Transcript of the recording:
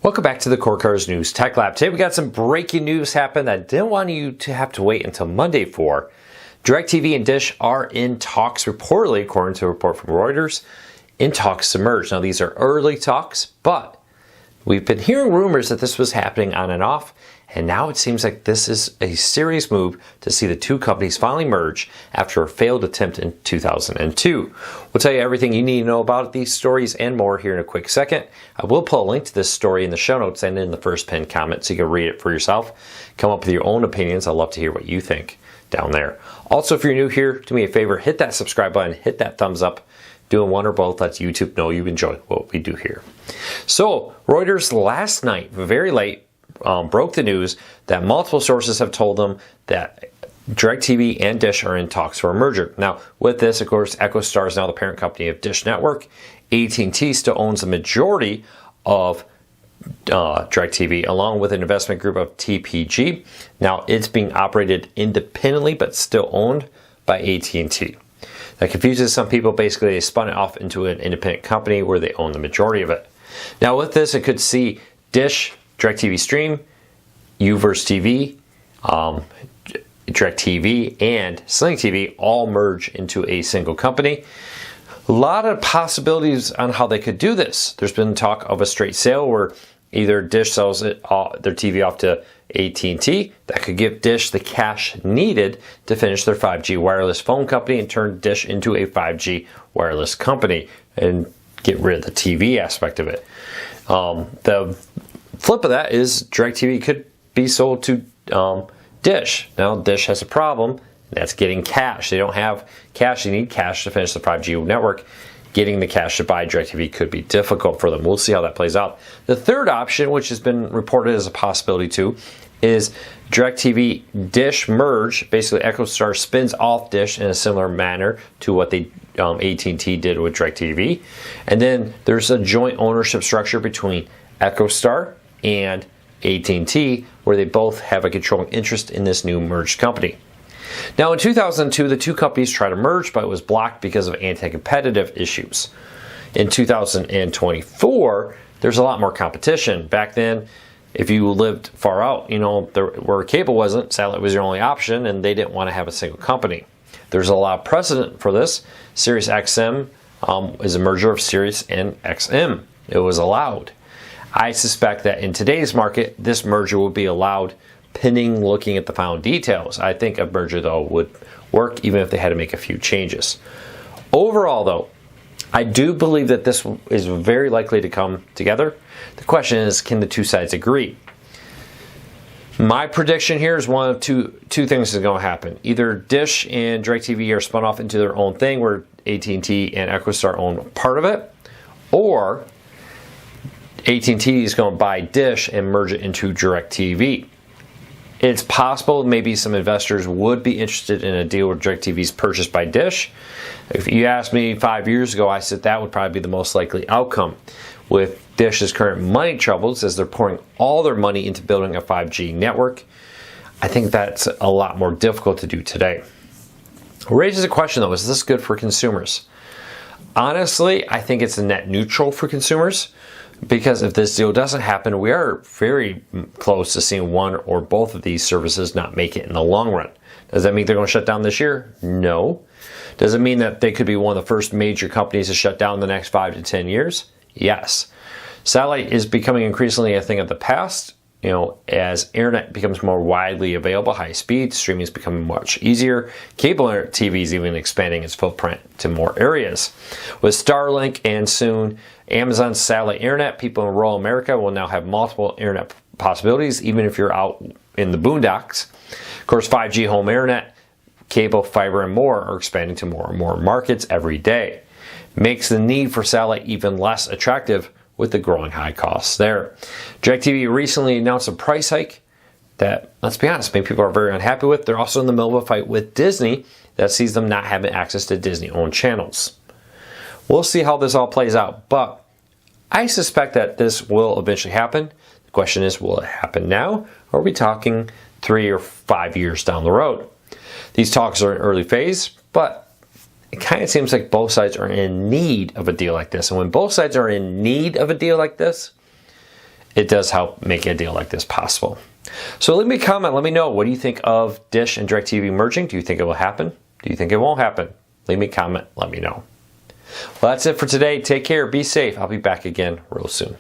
Welcome back to the Core Cars News Tech Lab. Today we got some breaking news happen that I didn't want you to have to wait until Monday for. DIRECTV and Dish are in talks, reportedly, according to a report from Reuters, in talks to merge. Now these are early talks, but we've been hearing rumors that this was happening on and off, and now it seems like this is a serious move to see the two companies finally merge after a failed attempt in 2002. We'll tell you everything you need to know about these stories and more here in a quick second. I will put a link to this story in the show notes and in the first pinned comment so you can read it for yourself. Come up with your own opinions. I'd love to hear what you think down there. Also, if you're new here, do me a favor, hit that subscribe button, hit that thumbs up. Doing one or both lets YouTube know you enjoy what we do here. So, Reuters last night, very late, broke the news that multiple sources have told them that DIRECTV and Dish are in talks for a merger. Now, with this, of course, EchoStar is now the parent company of Dish Network. AT&T still owns the majority of DIRECTV, along with an investment group of TPG. Now, it's being operated independently, but still owned by AT&T. That confuses some people. Basically, they spun it off into an independent company where they own the majority of it. Now, with this, it could see Dish, DIRECTV Stream, Uverse TV, DIRECTV, and Sling TV all merge into a single company. A lot of possibilities on how they could do this. There's been talk of a straight sale where either Dish sells their TV off to AT&T. That could give Dish the cash needed to finish their 5G wireless phone company and turn Dish into a 5G wireless company and get rid of the TV aspect of it. The flip of that is DIRECTV could be sold to Dish. Now, Dish has a problem. That's getting cash. They don't have cash. They need cash to finish the 5G network. Getting the cash to buy DIRECTV could be difficult for them. We'll see how that plays out. The third option, which has been reported as a possibility too, is DIRECTV Dish merge. Basically, EchoStar spins off Dish in a similar manner to what they AT&T did with DIRECTV. And then there's a joint ownership structure between EchoStar and AT&T, where they both have a controlling interest in this new merged company. Now, in 2002, the two companies tried to merge, but it was blocked because of anti-competitive issues. In 2024, there's a lot more competition. Back then, if you lived far out, where cable wasn't, satellite was your only option, and they didn't want to have a single company. There's a lot of precedent for this. SiriusXM is a merger of Sirius and XM. It was allowed. I suspect that in today's market, this merger will be allowed pending looking at the final details. I think a merger, though, would work even if they had to make a few changes. Overall, though, I do believe that this is very likely to come together. The question is, can the two sides agree? My prediction here is one of two things is going to happen. Either Dish and DIRECTV are spun off into their own thing where AT&T and EchoStar own part of it, or AT&T is going to buy Dish and merge it into DIRECTV. It's possible maybe some investors would be interested in a deal where DIRECTV is purchased by Dish. If you asked me 5 years ago, I said that would probably be the most likely outcome. With Dish's current money troubles, as they're pouring all their money into building a 5G network, I think that's a lot more difficult to do today. It raises a question, though, is this good for consumers? Honestly, I think it's a net neutral for consumers. Because if this deal doesn't happen, we are very close to seeing one or both of these services not make it in the long run. Does that mean they're going to shut down this year? No. Does it mean that they could be one of the first major companies to shut down in the next 5 to 10 years? Yes. Satellite is becoming increasingly a thing of the past. As internet becomes more widely available, high speed, streaming is becoming much easier. Cable TV is even expanding its footprint to more areas. With Starlink and soon Amazon's satellite internet, people in rural America will now have multiple internet possibilities, even if you're out in the boondocks. Of course, 5G home internet, cable, fiber, and more are expanding to more and more markets every day. Makes the need for satellite even less attractive with the growing high costs there. DIRECTV recently announced a price hike that, let's be honest, many people are very unhappy with. They're also in the middle of a fight with Disney that sees them not having access to Disney-owned channels. We'll see how this all plays out, but I suspect that this will eventually happen. The question is, will it happen now, or are we talking 3 or 5 years down the road? These talks are in early phase, but it kind of seems like both sides are in need of a deal like this. And when both sides are in need of a deal like this, it does help make a deal like this possible. So leave me a comment. Let me know. What do you think of Dish and DIRECTV merging? Do you think it will happen? Do you think it won't happen? Leave me a comment. Let me know. Well, that's it for today. Take care. Be safe. I'll be back again real soon.